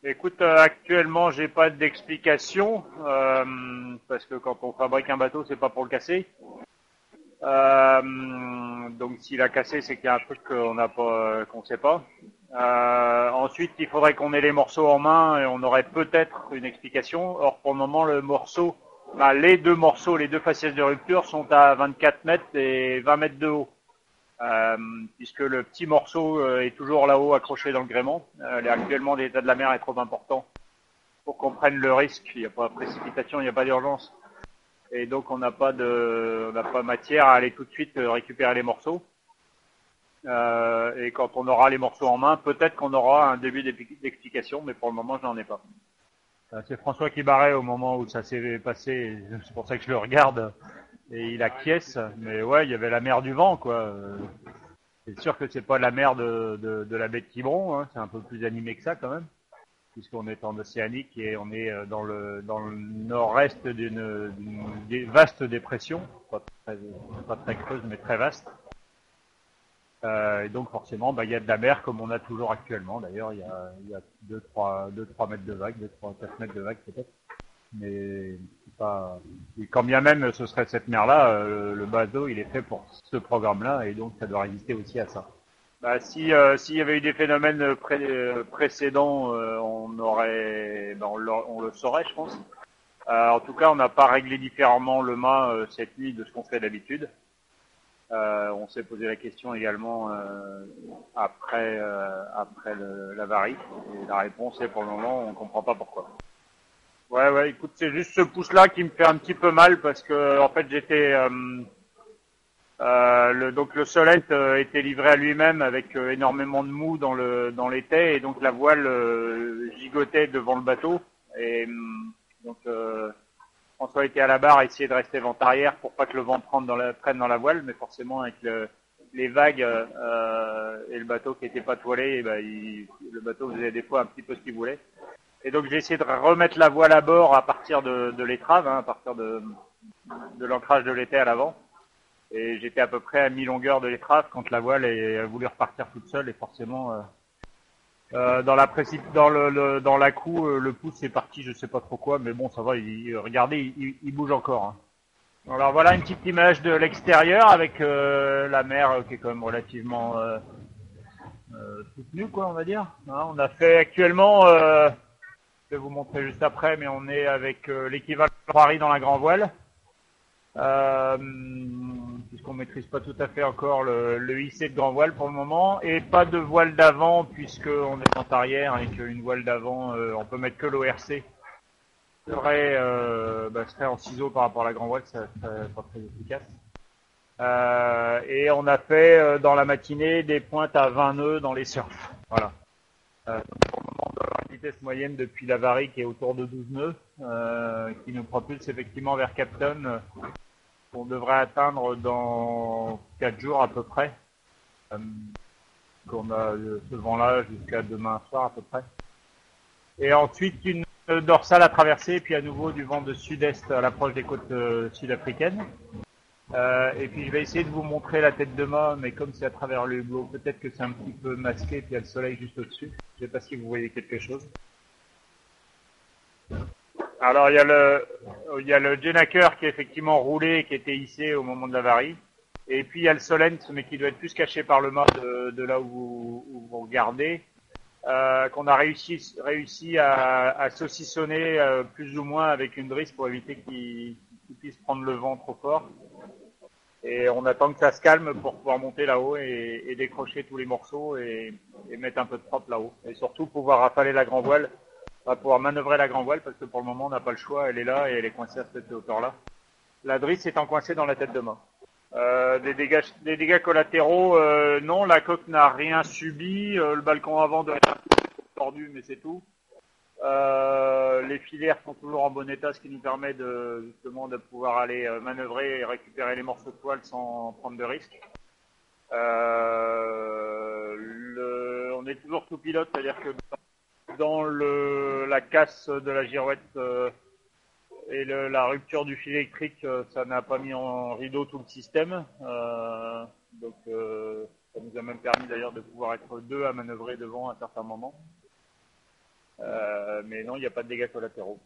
Écoute, actuellement, j'ai pas d'explication parce que quand on fabrique un bateau, c'est pas pour le casser. Donc, s'il a cassé, c'est qu'il y a un truc qu'on n'a pas, qu'on sait pas. Ensuite, il faudrait qu'on ait les morceaux en main et on aurait peut-être une explication. Or, pour le moment, le morceau, les deux morceaux, les deux faciès de rupture sont à 24 mètres et 20 mètres de haut. Euh, Puisque le petit morceau est toujours là-haut accroché dans le gréement. Actuellement, l'état de la mer est trop important pour qu'on prenne le risque. Il n'y a pas de précipitation, il n'y a pas d'urgence. Et donc, on n'a pas matière à aller tout de suite récupérer les morceaux. Et quand on aura les morceaux en main, peut-être qu'on aura un début d'explication, mais pour le moment, je n'en ai pas. C'est François qui barrait au moment où ça s'est passé. C'est pour ça que je le regarde. Et il acquiesce. Mais ouais, il y avait la mer du vent, quoi. C'est sûr que c'est pas la mer de la baie de Quiberon, hein, c'est un peu plus animé que ça quand même, puisqu'on est en Océanique et on est dans le nord-est d'une vaste dépression, pas très creuse mais très vaste. Et donc forcément, il y a de la mer comme on a toujours actuellement. D'ailleurs, il y a 2-3 mètres de vagues, 2-3-4 mètres de vagues peut-être. Mais c'est pas. Et quand bien même ce serait cette mer-là, le bateau il est fait pour ce programme-là et donc ça doit résister aussi à ça. Si s'il y avait eu des phénomènes précédents, on le saurait, je pense. En tout cas, on n'a pas réglé différemment le mât cette nuit de ce qu'on fait d'habitude. On s'est posé la question également après l'avarie. Et la réponse est pour le moment, on ne comprend pas pourquoi. Ouais, écoute, c'est juste ce pouce-là qui me fait un petit peu mal parce que en fait j'étais donc le solette était livré à lui-même avec énormément de mou dans l'étai et donc la voile gigotait devant le bateau et donc François était à la barre, essayait de rester vent arrière pour pas que le vent prenne dans la voile, mais forcément avec les vagues et le bateau qui était pas toilé, le bateau faisait des fois un petit peu ce qu'il voulait. Et donc j'ai essayé de remettre la voile à bord à partir de l'étrave, hein, à partir de l'ancrage de l'étai à l'avant. Et j'étais à peu près à mi-longueur de l'étrave quand la voile a voulu repartir toute seule et forcément dans la coue le pouce est parti, je sais pas trop quoi, mais bon ça va, regardez, il bouge encore. Hein. Alors voilà une petite image de l'extérieur avec la mer qui est quand même relativement soutenue quoi on va dire. Hein, on a fait actuellement, je vais vous montrer juste après, mais on est avec l'équivalent de Paris dans la grand voile. Euh, Puisqu'on maîtrise pas tout à fait encore le IC de grand voile pour le moment, et pas de voile d'avant puisqu'on est en arrière et qu'une voile d'avant, on peut mettre que l'ORC. Serait en ciseaux par rapport à la grand voile, ça serait pas très efficace. Et on a fait dans la matinée des pointes à 20 nœuds dans les surfs. Voilà. Pour le moment, on doit avoir une vitesse moyenne depuis l'avarie qui est autour de 12 nœuds, qui nous propulse effectivement vers Cap Town. On devrait atteindre dans 4 jours à peu près. Qu'on a ce vent-là jusqu'à demain soir à peu près. Et ensuite une dorsale à traverser, puis à nouveau du vent de sud-est à l'approche des côtes sud-africaines. Et puis je vais essayer de vous montrer la tête de mât, mais comme c'est à travers le hublot, peut-être que c'est un petit peu masqué, puis il y a le soleil juste au-dessus. Je ne sais pas si vous voyez quelque chose. Alors il y a le Jenaker qui est effectivement roulé, qui était hissé au moment de l'avarie. Et puis il y a le Solent, mais qui doit être plus caché par le mât de là où vous regardez, qu'on a réussi à saucissonner plus ou moins avec une drisse pour éviter qu'il puisse prendre le vent trop fort. Et on attend que ça se calme pour pouvoir monter là-haut et décrocher tous les morceaux et mettre un peu de propre là-haut. Et surtout pouvoir rafaler la grand voile, pouvoir manœuvrer la grand voile parce que pour le moment on n'a pas le choix, elle est là et elle est coincée à cette hauteur-là. La drisse étant coincée dans la tête de mât. Des dégâts collatéraux, non, la coque n'a rien subi, le balcon avant doit être un peu tordu, mais c'est tout. Les filières sont toujours en bon état, ce qui nous permet justement de pouvoir aller manœuvrer et récupérer les morceaux de toile sans prendre de risques. On est toujours sous pilote, c'est-à-dire que dans la casse de la girouette et la rupture du fil électrique, ça n'a pas mis en rideau tout le système. Donc ça nous a même permis d'ailleurs de pouvoir être deux à manœuvrer devant à certains moments. mais non, il n'y a pas de dégâts collatéraux.